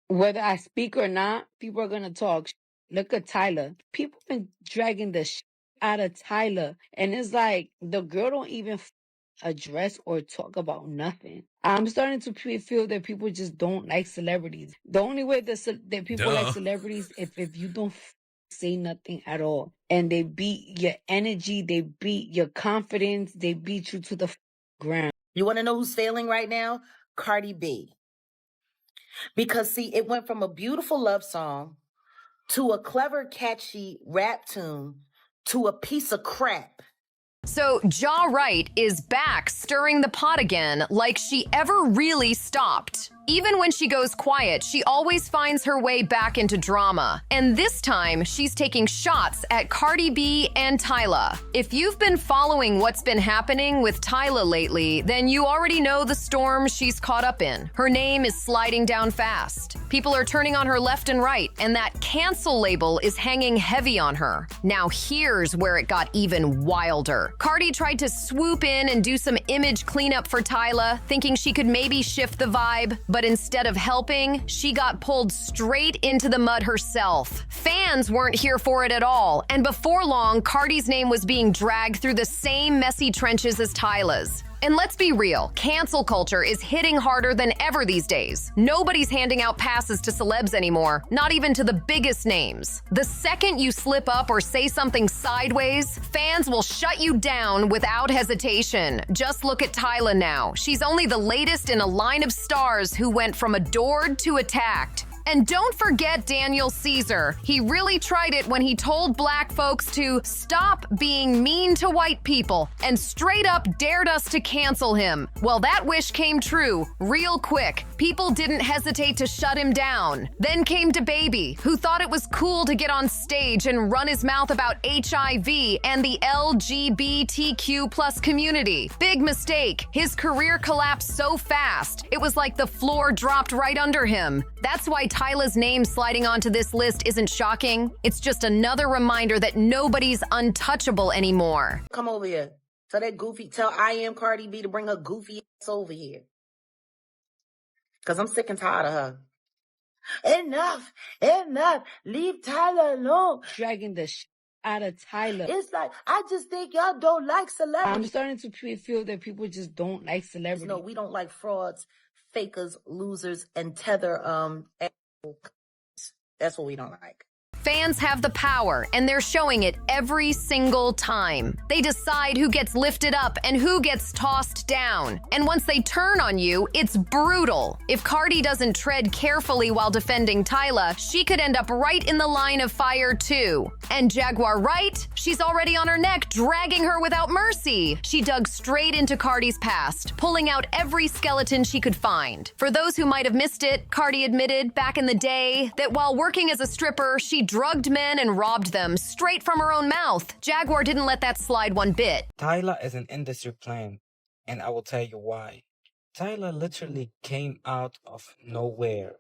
Whether I speak or not, people are gonna talk. Look at Tyla. People been dragging the out of Tyla, and it's like the girl don't even address or talk about nothing. I'm starting to feel that people just don't like celebrities. The only way that people like celebrities if you don't say nothing at all, and they beat your energy, they beat your confidence, they beat you to the ground. You want to know who's failing right now? Cardi B. Because see, it went from a beautiful love song to a clever, catchy rap tune to a piece of crap. So Jaguar Wright is back stirring the pot again like she ever really stopped. Even when she goes quiet, she always finds her way back into drama. And this time, she's taking shots at Cardi B and Tyla. If you've been following what's been happening with Tyla lately, then you already know the storm she's caught up in. Her name is sliding down fast. People are turning on her left and right, and that cancel label is hanging heavy on her. Now here's where it got even wilder. Cardi tried to swoop in and do some image cleanup for Tyla, thinking she could maybe shift the vibe, but instead of helping, she got pulled straight into the mud herself. Fans weren't here for it at all, and before long, Cardi's name was being dragged through the same messy trenches as Tyla's. And let's be real, cancel culture is hitting harder than ever these days. Nobody's handing out passes to celebs anymore, not even to the biggest names. The second you slip up or say something sideways, fans will shut you down without hesitation. Just look at Tyla now. She's only the latest in a line of stars who went from adored to attacked. And don't forget Daniel Caesar. He really tried it when he told black folks to stop being mean to white people and straight up dared us to cancel him. Well, that wish came true real quick. People didn't hesitate to shut him down. Then came DaBaby, who thought it was cool to get on stage and run his mouth about HIV and the LGBTQ plus community. Big mistake. His career collapsed so fast, it was like the floor dropped right under him. That's why Tyla's name sliding onto this list isn't shocking. It's just another reminder that nobody's untouchable anymore. Come over here. Tell I am Cardi B to bring her goofy ass over here. Because I'm sick and tired of her. Enough. Leave Tyla alone. Dragging the out of Tyla. It's like, I just think y'all don't like celebrities. I'm starting to feel that people just don't like celebrities. No, we don't like frauds, fakers, losers, and tether that's what we don't like. Fans have the power, and they're showing it every single time. They decide who gets lifted up and who gets tossed down. And once they turn on you, it's brutal. If Cardi doesn't tread carefully while defending Tyla, she could end up right in the line of fire too. And Jaguar Wright, she's already on her neck, dragging her without mercy. She dug straight into Cardi's past, pulling out every skeleton she could find. For those who might have missed it, Cardi admitted back in the day that while working as a stripper, she drugged men and robbed them straight from her own mouth. Jaguar didn't let that slide one bit. Tyla is an industry plant, and I will tell you why. Tyla literally came out of nowhere.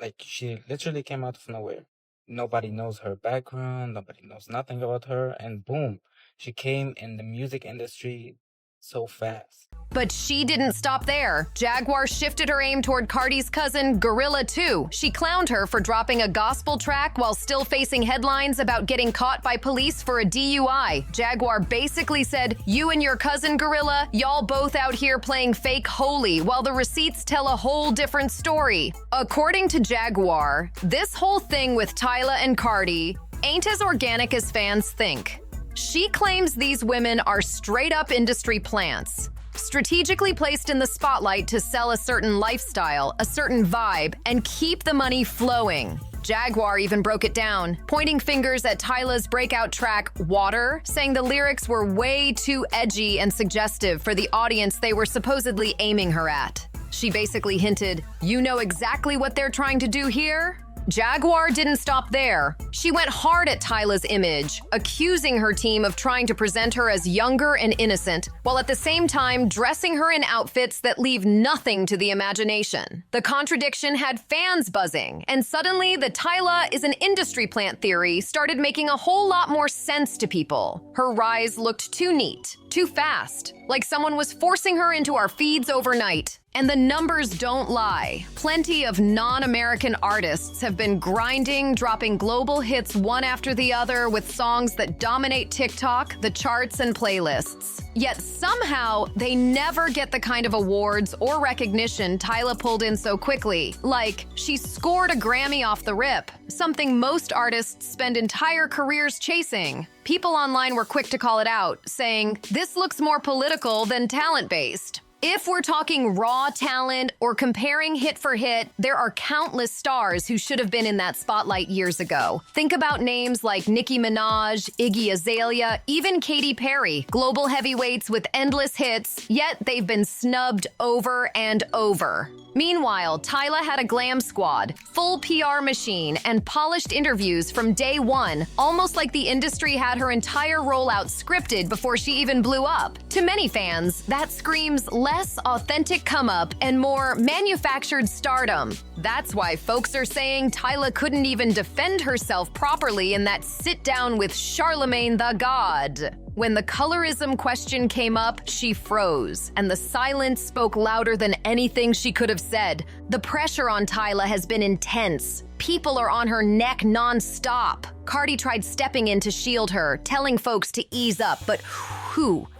Like, she literally came out of nowhere. Nobody knows her background, nobody knows nothing about her, and boom, she came in the music industry so fast. But she didn't stop there. Jaguar shifted her aim toward Cardi's cousin, Gorilla, too. She clowned her for dropping a gospel track while still facing headlines about getting caught by police for a DUI. Jaguar basically said, you and your cousin, Gorilla, y'all both out here playing fake holy, while the receipts tell a whole different story. According to Jaguar, this whole thing with Tyla and Cardi ain't as organic as fans think. She claims these women are straight-up industry plants, strategically placed in the spotlight to sell a certain lifestyle, a certain vibe, and keep the money flowing. Jaguar even broke it down, pointing fingers at Tyla's breakout track, Water, saying the lyrics were way too edgy and suggestive for the audience they were supposedly aiming her at. She basically hinted, you know exactly what they're trying to do here? Jaguar didn't stop there. She went hard at Tyla's image, accusing her team of trying to present her as younger and innocent, while at the same time dressing her in outfits that leave nothing to the imagination. The contradiction had fans buzzing, and suddenly the Tyla is an industry plant theory started making a whole lot more sense to people. Her rise looked too neat, too fast, like someone was forcing her into our feeds overnight. And the numbers don't lie. Plenty of non-American artists have been grinding, dropping global hits one after the other with songs that dominate TikTok, the charts, and playlists. Yet somehow, they never get the kind of awards or recognition Tyla pulled in so quickly. Like, she scored a Grammy off the rip, something most artists spend entire careers chasing. People online were quick to call it out, saying, "This looks more political than talent-based." If we're talking raw talent or comparing hit for hit, there are countless stars who should have been in that spotlight years ago. Think about names like Nicki Minaj, Iggy Azalea, even Katy Perry, global heavyweights with endless hits, yet they've been snubbed over and over. Meanwhile, Tyla had a glam squad, full PR machine, and polished interviews from day one, almost like the industry had her entire rollout scripted before she even blew up. To many fans, that screams less authentic come-up and more manufactured stardom. That's why folks are saying Tyla couldn't even defend herself properly in that sit-down with Charlemagne the God. When the colorism question came up, she froze, and the silence spoke louder than anything she could have said. The pressure on Tyla has been intense. People are on her neck non-stop. Cardi tried stepping in to shield her, telling folks to ease up, but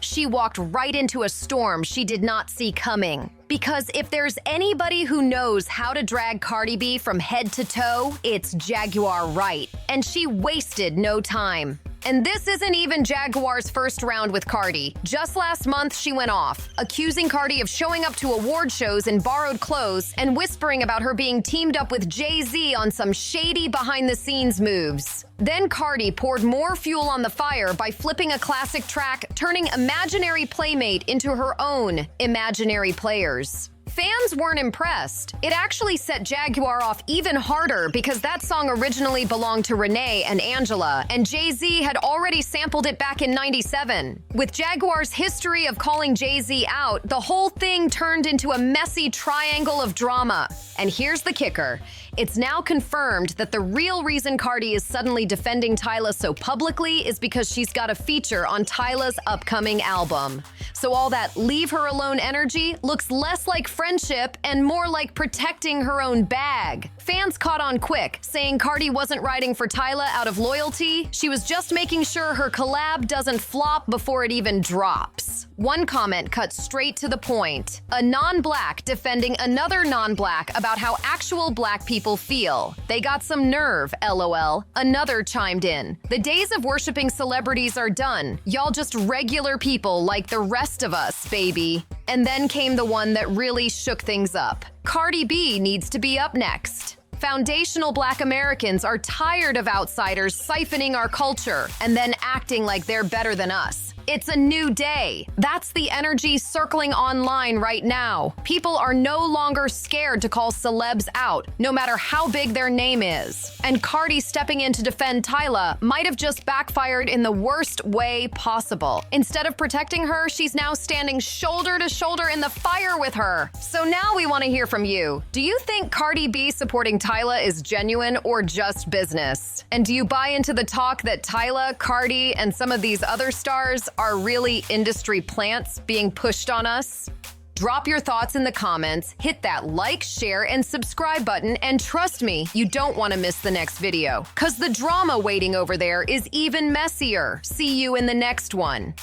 she walked right into a storm she did not see coming. Because if there's anybody who knows how to drag Cardi B from head to toe, it's Jaguar Wright, and she wasted no time. And this isn't even Jaguar's first round with Cardi. Just last month, she went off, accusing Cardi of showing up to award shows in borrowed clothes and whispering about her being teamed up with Jay-Z on some shady behind-the-scenes moves. Then Cardi poured more fuel on the fire by flipping a classic track, turning imaginary playmate into her own imaginary players. Fans weren't impressed. It actually set Jaguar off even harder because that song originally belonged to Renee and Angela, and Jay-Z had already sampled it back in '97. With Jaguar's history of calling Jay-Z out, the whole thing turned into a messy triangle of drama. And here's the kicker. It's now confirmed that the real reason Cardi is suddenly defending Tyla so publicly is because she's got a feature on Tyla's upcoming album. So all that leave her alone energy looks less like friendship and more like protecting her own bag. Fans caught on quick, saying Cardi wasn't writing for Tyla out of loyalty. She was just making sure her collab doesn't flop before it even drops. One comment cut straight to the point. A non-black defending another non-black about how actual black people feel. They got some nerve, LOL. Another chimed in. The days of worshiping celebrities are done. Y'all just regular people like the rest of us, baby. And then came the one that really shook things up. Cardi B needs to be up next. Foundational Black Americans are tired of outsiders siphoning our culture and then acting like they're better than us. It's a new day. That's the energy circling online right now. People are no longer scared to call celebs out, no matter how big their name is. And Cardi stepping in to defend Tyla might have just backfired in the worst way possible. Instead of protecting her, she's now standing shoulder to shoulder in the fire with her. So now we want to hear from you. Do you think Cardi B supporting Tyla is genuine or just business? And do you buy into the talk that Tyla, Cardi, and some of these other stars are really industry plants being pushed on us? Drop your thoughts in the comments, hit that like, share, and subscribe button, and trust me, you don't want to miss the next video, 'cause the drama waiting over there is even messier. See you in the next one.